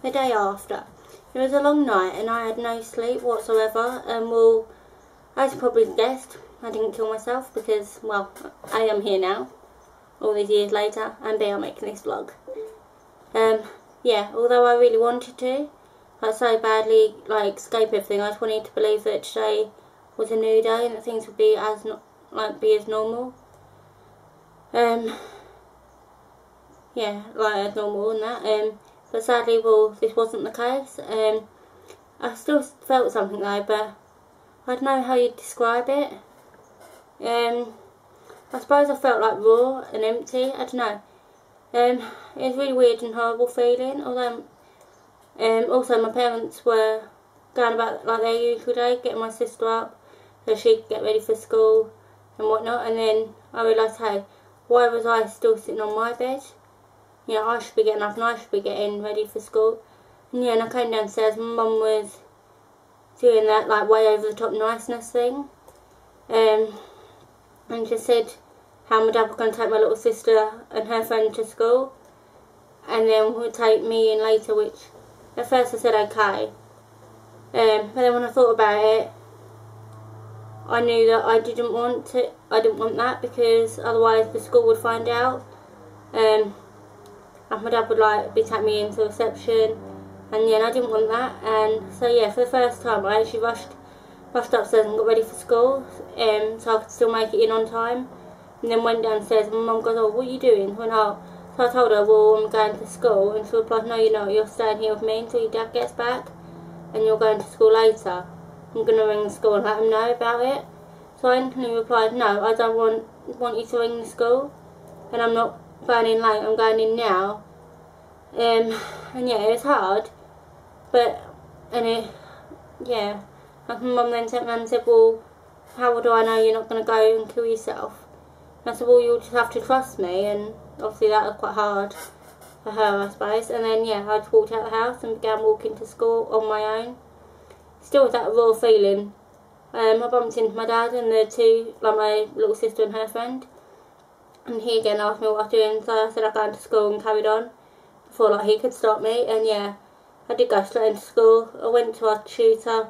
The day after. It was a long night and I had no sleep whatsoever, and well, as you probably guessed, I didn't kill myself because, well, I am here now, all these years later, and B, I'm making this vlog. Yeah, although I really wanted to, like so badly, like escape everything, I just wanted to believe that today was a new day and that things would be as normal. Yeah, like as normal and that. But sadly, well, this wasn't the case. I still felt something though, but I don't know how you'd describe it. I suppose I felt like raw and empty. I don't know. It was really weird and horrible feeling. Although, also my parents were going about like their usual day, getting my sister up so she could get ready for school and whatnot. And then I realised, hey, why was I still sitting on my bed? You know, I should be getting up and I should be getting ready for school. And yeah, and I came downstairs. My mum was doing that like way over the top niceness thing, and just said how my dad was going to take my little sister and her friend to school, and then would take me in later. Which at first I said okay, but then when I thought about it, I knew that I didn't want that because otherwise the school would find out, and my dad would like be taking me into reception, and yeah, and I didn't want that. And so yeah, for the first time I actually rushed upstairs and got ready for school, so I could still make it in on time. And then went downstairs and my mum goes, oh, what are you doing? I went, oh. So I told her, well, I'm going to school, and she replied, no, you're not, you're staying here with me until your dad gets back and you're going to school later. I'm going to ring the school and let them know about it. So I instantly replied, no, I don't want you to ring the school, and I'm not going in late, I'm going in now. And yeah, it was hard, yeah, like my mum then turned around and said, well, how do I know you're not going to go and kill yourself? And I said, well, you'll just have to trust me, and obviously that was quite hard for her, I suppose. And then yeah, I just walked out the house and began walking to school on my own, still with that raw feeling. I bumped into my dad and the two, like my little sister and her friend, and he again asked me what I was doing, so I said I'd go into school and carried on before like he could stop me. And yeah, I did go straight into school. I went to our tutor,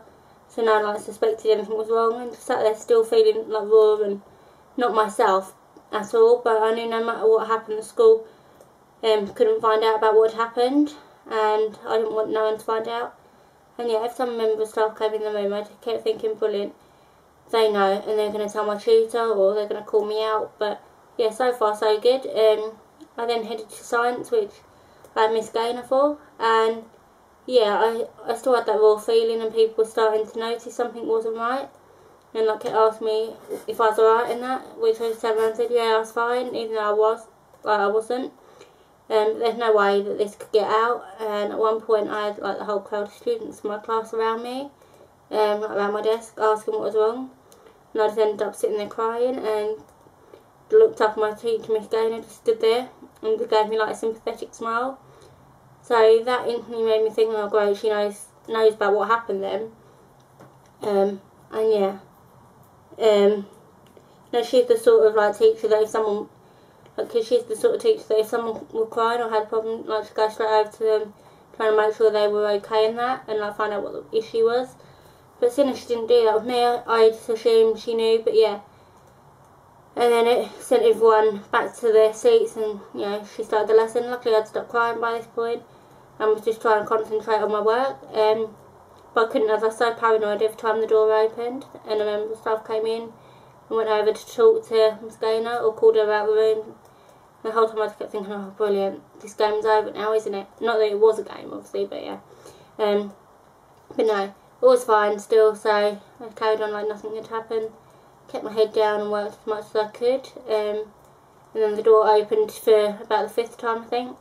so no one like suspected anything was wrong, and just sat there still feeling like raw and not myself at all. But I knew no matter what happened at school, couldn't find out about what had happened, and I didn't want no one to find out. And yeah, if some member of staff came in the room, I just kept thinking, brilliant, they know and they're going to tell my tutor or they're going to call me out. But yeah, so far so good. I then headed to science, which I had Miss Gaynor for, and yeah, I still had that raw feeling, and people were starting to notice something wasn't right, and like it asked me if I was alright in that, which I turned around and said yeah, I was fine, even though I wasn't. There's no way that this could get out, and at one point I had like the whole crowd of students in my class around me, around my desk, asking what was wrong, and I just ended up sitting there crying, and looked up at my teacher, Miss Gaynor, just stood there and just gave me like a sympathetic smile. So that instantly made me think, oh great, she knows about what happened then. And yeah, you know, she's the sort of like teacher that if someone, because she's the sort of teacher that if someone were crying or had a problem, like to go straight over to them, trying to make sure they were okay in that, and like find out what the issue was. But seeing as she didn't do that with me, I just assumed she knew. But yeah, and then it sent everyone back to their seats, and you know, she started the lesson. Luckily I'd stopped crying by this point and was just trying to concentrate on my work, but I couldn't, as I was so paranoid every time the door opened and a member of staff came in and went over to talk to Miss Gaynor or called her out of the room. The whole time I just kept thinking, oh brilliant, this game's over now, isn't it? Not that it was a game obviously, but yeah. But no, all was fine still, so I carried on like nothing had happened, kept my head down and worked as much as I could, and then the door opened for about the 5th time I think,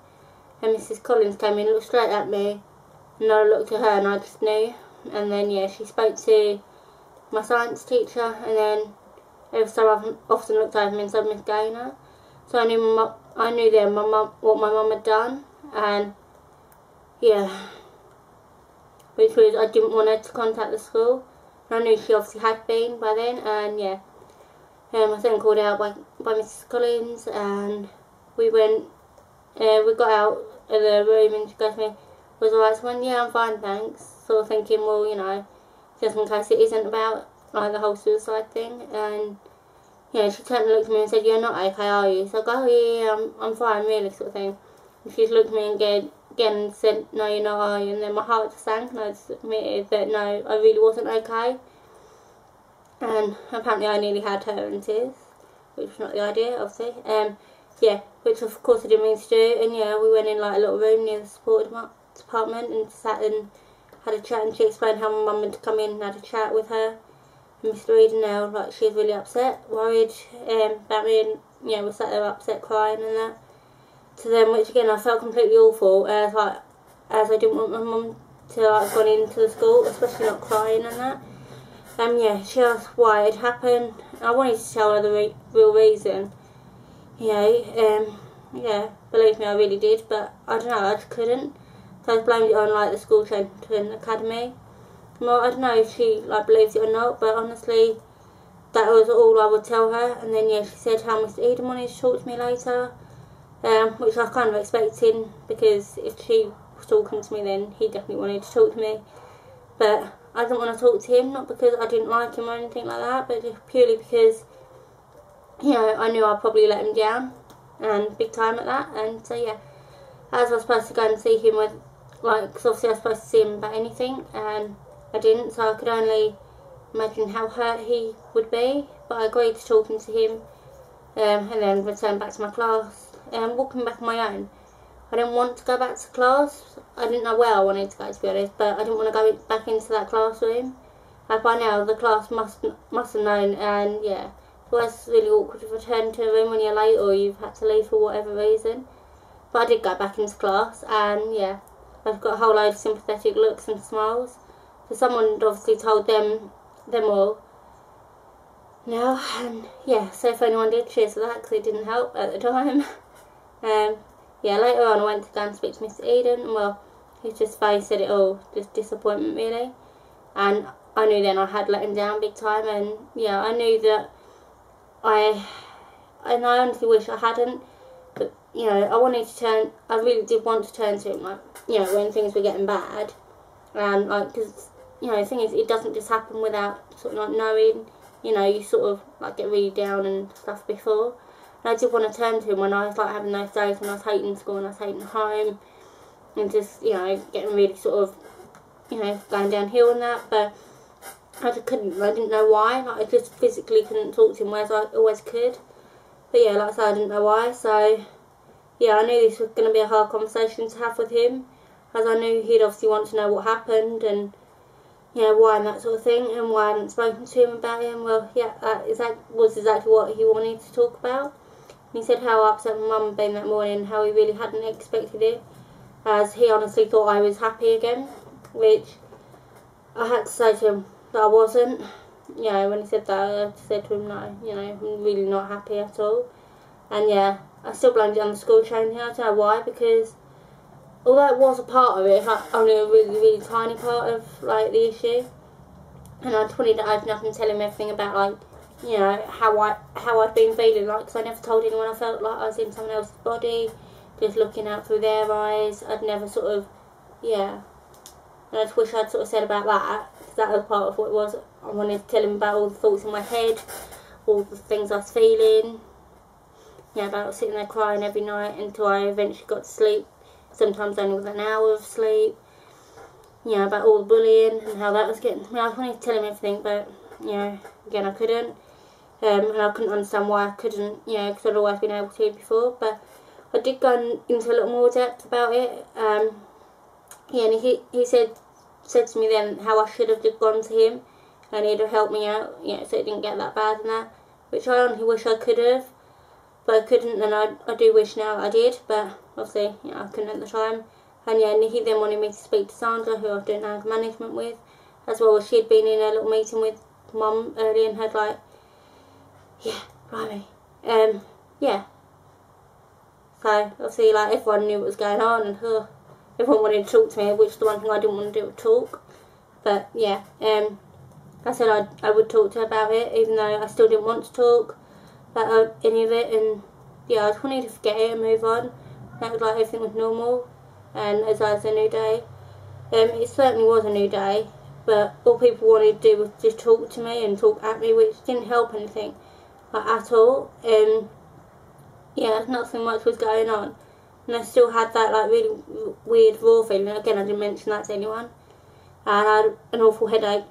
and Mrs. Collins came in, looked straight at me, and I looked at her and I just knew. And then yeah, she spoke to my science teacher, and then every so often looked over me and said Miss Gaynor. So I knew then what my mum had done, and yeah, which was I didn't want her to contact the school. I knew she obviously had been by then, and yeah, I was then called out by Mrs. Collins, and we got out of the room and she goes to me, was alright? So I went, yeah, I'm fine, thanks. Sort of thinking, well, you know, just in case it isn't about like the whole suicide thing. And you know, she turned and looked at me and said, you're not okay, are you? So I go, oh yeah, I'm fine, really, sort of thing. And she looked at me again and said, no, you're not, are you? And then my heart just sank, and I just admitted that no, I really wasn't okay. And apparently I nearly had her in tears, which was not the idea, obviously. Yeah, which of course I didn't mean to do. And yeah, we went in like a little room near the support department and sat and had a chat, and she explained how my mum had come in and had a chat with her and Mr. Eden now, like she was really upset, worried about me, and you know, we sat there upset, crying and that. To them, which again I felt completely awful, as I didn't want my mum to like have gone into the school, especially not crying and that. Yeah, she asked why it happened. I wanted to tell her the real reason. You know, yeah, believe me, I really did, but I don't know, I just couldn't. So I blamed it on like the school Trenton Academy. Well, I don't know if she like believes it or not, but honestly, that was all I would tell her. And then yeah, she said how Mr. Eden wanted to talk to me later, which I was kind of expecting, because if she was talking to me, then he definitely wanted to talk to me. But I didn't want to talk to him, not because I didn't like him or anything like that, but just purely because, you know, I knew I'd probably let him down, and big time at that. And so yeah, as I was supposed to go and see him with, like, because obviously I was supposed to see him about anything, and I didn't, so I could only imagine how hurt he would be. But I agreed to talking to him, and then returned back to my class, and walking back on my own. I didn't want to go back to class. I didn't know where I wanted to go, to be honest, but I didn't want to go back into that classroom. By now, the class must have known, and yeah, it was really awkward to return to a room when you're late or you've had to leave for whatever reason. But I did go back into class, and yeah, I've got a whole load of sympathetic looks and smiles. So someone had obviously told them all now, and yeah, so if anyone did, cheers for that, because it didn't help at the time. Yeah, later on I went to go and speak to Mr. Eden, and well, his just face said it all, just disappointment really. And I knew then I had let him down big time, and yeah, I knew that I honestly wish I hadn't, but you know, I really did want to turn to him, like, you know, when things were getting bad. And like, because, you know, the thing is, it doesn't just happen without sort of like knowing, you know, you sort of like get really down and stuff before. And I did want to turn to him when I was like having those days when I was hating school and I was hating home, and just, you know, getting really sort of, you know, going downhill and that. But I just couldn't, I didn't know why. Like, I just physically couldn't talk to him, whereas I always could. But yeah, like I said, I didn't know why. So yeah, I knew this was going to be a hard conversation to have with him, as I knew he'd obviously want to know what happened, and you know, why and that sort of thing, and why I hadn't spoken to him about him. Well, yeah, that was exactly what he wanted to talk about. And he said how upset my mum had been that morning, how he really hadn't expected it, as he honestly thought I was happy again, which I had to say to him that I wasn't. You know, when he said that, I said to him, no, you know, I'm really not happy at all. And yeah, I still blamed it on the school chain here. I don't know why, because although it was a part of it, it's like only a really, really tiny part of like the issue. And I just wanted to open up and tell him everything about, like, you know, how I'd been feeling, like, because I never told anyone I felt like I was in someone else's body, just looking out through their eyes. I'd never sort of, yeah. And I just wish I'd sort of said about that, because that was part of what it was. I wanted to tell him about all the thoughts in my head, all the things I was feeling. Yeah, about sitting there crying every night until I eventually got to sleep, sometimes only with an hour of sleep. You know, about all the bullying and how that was getting to me. I wanted to tell him everything, but, you know, again, I couldn't. And I couldn't understand why I couldn't, you know, because I'd always been able to before. But I did go into a little more depth about it. Yeah, and he said to me then how I should have just gone to him, and he'd have helped me out, you know, so it didn't get that bad and that. Which I honestly wish I could have, but I couldn't, and I do wish now I did, but obviously, you know, I couldn't at the time. And yeah, he then wanted me to speak to Sandra, who I was doing anger management with, as well as she'd been in a little meeting with Mum earlier and had like, yeah, blimey, yeah. So obviously, like, everyone knew what was going on, and everyone wanted to talk to me, which is the one thing I didn't want to do was talk. But yeah, I said I would talk to her about it, even though I still didn't want to talk about any of it. And yeah, I just wanted to forget it and move on. Act like everything was normal, and as I was a new day. It certainly was a new day, but all people wanted to do was just talk to me and talk at me, which didn't help anything, like, at all. Yeah, nothing much was going on, and I still had that like really weird raw feeling. Again, I didn't mention that to anyone, and I had an awful headache,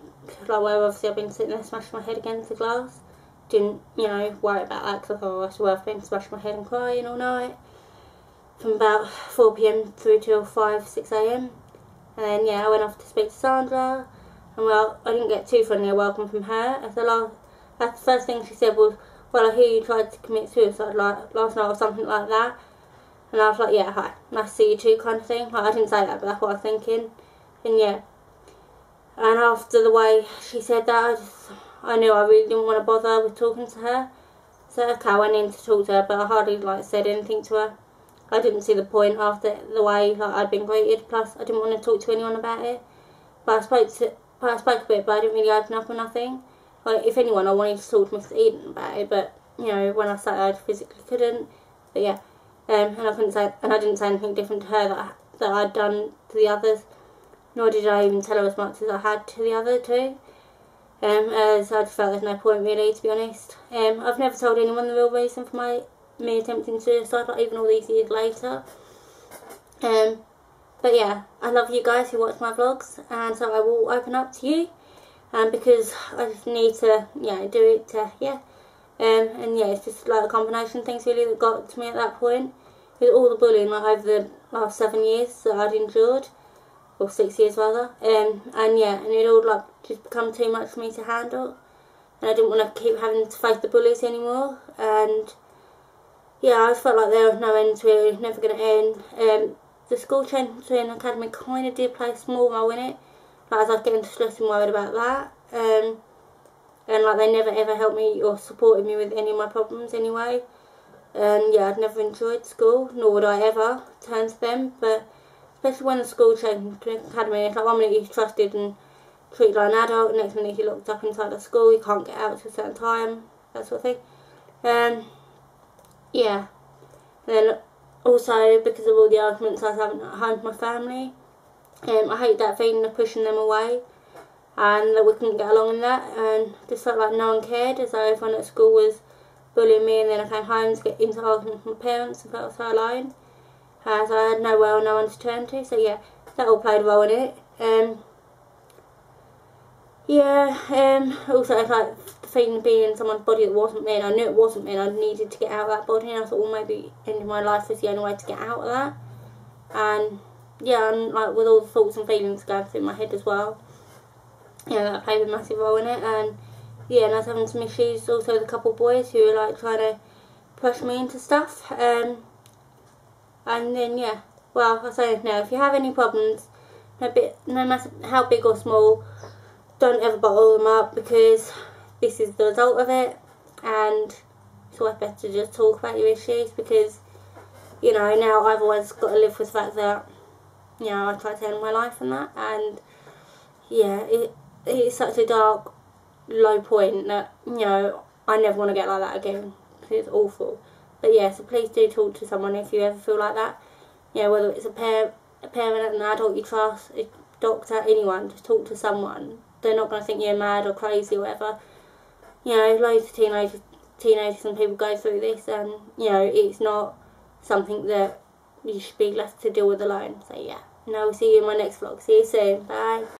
like where obviously I've been sitting there smashing my head against the glass. Didn't, worry about that because I thought, I swear I've been smashing my head and crying all night from about 4 PM through till 6 AM. And then, yeah, I went off to speak to Sandra, and well, I didn't get too friendly a welcome from her. The first thing she said was, well, I hear you tried to commit suicide last night or something like that. And I was like, yeah, hi, nice to see you too, kind of thing. Like, I didn't say that, but that's what I was thinking. And yeah, and after the way she said that, I knew I really didn't want to bother with talking to her. So okay, I went in to talk to her, but I hardly said anything to her. I didn't see the point after the way I'd been greeted. Plus, I didn't want to talk to anyone about it. But I spoke a bit, but I didn't really open up or nothing. Like, if anyone, I wanted to talk to Mr. Eden about it, but when I started, I physically couldn't. But yeah, and I didn't say anything different to her that I'd done to the others. Nor did I even tell her as much as I had to the other two. As I just felt there's no point really, to be honest. I've never told anyone the real reason for me attempting suicide, like even all these years later. But yeah, I love you guys who watch my vlogs, and so I will open up to you, because I just need to, do it to, and yeah, it's just like a combination of things really that got to me at that point, with all the bullying over the last 7 years that I'd endured, or 6 years rather, and it all just become too much for me to handle, and I didn't want to keep having to face the bullies anymore, and yeah, I just felt like there was no end to it, it was never going to end. The school training academy kind of did play a small role in it, as I was getting stressed and worried about that, and they never ever helped me or supported me with any of my problems anyway, and yeah, I'd never enjoyed school, nor would I ever turn to them, but especially when the school training academy, it's like 1 minute you're trusted and treated like an adult, the next minute you're locked up inside the school, you can't get out till a certain time, that sort of thing. Yeah, and then also because of all the arguments I was having at home with my family, I hate that feeling of pushing them away, and that we couldn't get along in that, and just felt like no one cared, as though everyone at school was bullying me, and then I came home to get into arguments with my parents and felt so alone, as I had no one to turn to. So yeah, that all played a role in it. Also it's like the feeling of being in someone's body that wasn't me, and I knew it wasn't me, and I needed to get out of that body, and I thought, well, maybe ending my life was the only way to get out of that. And yeah, and with all the thoughts and feelings going through my head as well, that played a massive role in it. And yeah, and I was having some issues also with a couple of boys who were trying to push me into stuff, and then yeah, well, I'll say this now, if you have any problems, no matter how big or small, don't ever bottle them up, because this is the result of it, and it's always better to just talk about your issues, because now I've always got to live with the fact that I tried to end my life and that, and yeah, it's such a dark, low point that I never want to get like that again, because it's awful. But yeah, so please do talk to someone if you ever feel like that, whether it's a parent, an adult you trust, a doctor, anyone, just talk to someone. They're not going to think you're mad or crazy or whatever. Loads of teenagers and people go through this, and it's not something that you should be left to deal with alone. So yeah, we'll see you in my next vlog. See you soon. Bye.